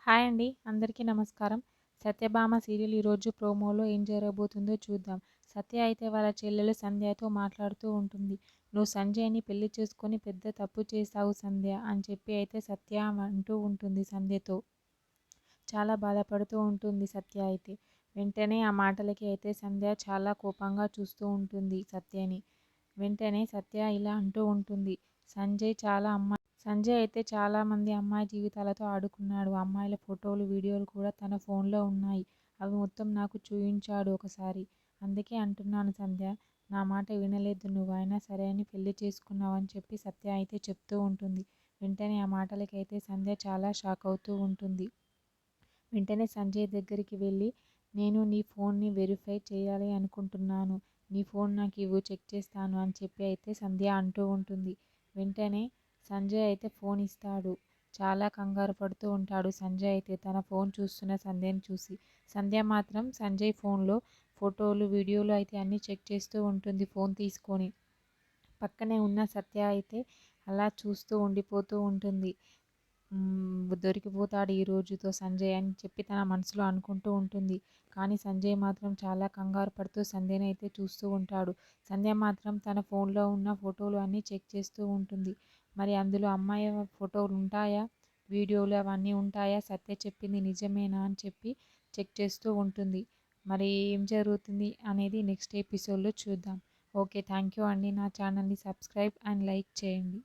Hi అండి. అందరికీ నమస్కారం. 'సత్యభామ' సీరియల్ ఈరోజు ప్రోమోలో ఏం జరగబోతుందో చూద్దాం. సత్య అయితే వాళ్ళ చెల్లెలు సంధ్యతో మాట్లాడుతూ ఉంటుంది. "నువ్వు సంజయ్‌ని పెళ్లి చేసుకొని పెద్ద తప్పు చేశావు సంధ్య" అని చెప్పి అయితే సత్య అంటూ ఉంటుంది సంధ్యతో. చాలా బాధపడుతూ ఉంటుంది సత్య అయితే. వెంటనే ఆ మాటలకి అయితే సంధ్య చాలా కోపంగా చూస్తూ ఉంటుంది సత్యని. వెంటనే సత్య ఇలా అంటూ ఉంటుంది. సంజయ్ అయితే చాలామంది అమ్మాయి జీవితాలతో ఆడుకున్నాడు. అమ్మాయిల ఫోటోలు, వీడియోలు కూడా తన ఫోన్లో ఉన్నాయి. అవి మొత్తం నాకు చూయించాడు ఒకసారి. అందుకే అంటున్నాను సంధ్య, నా మాట వినలేదు నువ్వు. అయినా సరే అని పెళ్లి చేసుకున్నావు అని చెప్పి సత్య అయితే చెప్తూ ఉంటుంది. వెంటనే ఆ మాటలకైతే సంధ్య చాలా షాక్ అవుతూ ఉంటుంది. వెంటనే సంజయ్ దగ్గరికి వెళ్ళి, నేను నీ ఫోన్ని వెరిఫై చేయాలి అనుకుంటున్నాను. నీ ఫోన్ నాకు ఇవ్వు, చెక్ చేస్తాను అని చెప్పి అయితే సంధ్య అంటూ ఉంటుంది. వెంటనే సంజయ్ అయితే ఫోన్ ఇస్తాడు. చాలా కంగారు పడుతూ ఉంటాడు సంజయ్ అయితే తన ఫోన్ చూస్తున్న సంధ్యని చూసి. సంధ్య మాత్రం సంజయ్ ఫోన్లో ఫోటోలు, వీడియోలు అయితే అన్నీ చెక్ చేస్తూ ఉంటుంది ఫోన్ తీసుకొని. పక్కనే ఉన్న సత్య అయితే అలా చూస్తూ ఉండిపోతూ ఉంటుంది. దొరికిపోతాడు ఈ రోజుతో సంజయ్ అని చెప్పి తన మనసులో అనుకుంటూ ఉంటుంది. కానీ సంజయ్ మాత్రం చాలా కంగారు పడుతూ సంధ్యని అయితే చూస్తూ ఉంటాడు. సంధ్య మాత్రం తన ఫోన్లో ఉన్న ఫోటోలు అన్నీ చెక్ చేస్తూ ఉంటుంది. మరి అందులో అమ్మాయి ఫోటోలు ఉంటాయా, వీడియోలు అవన్నీ ఉంటాయా, సత్య చెప్పింది నిజమేనా అని చెప్పి చెక్ చేస్తూ ఉంటుంది. మరి ఏం జరుగుతుంది అనేది నెక్స్ట్ ఎపిసోడ్లో చూద్దాం. ఓకే, థ్యాంక్ యూ అండి. నా ఛానల్ని సబ్స్క్రైబ్ అండ్ లైక్ చేయండి.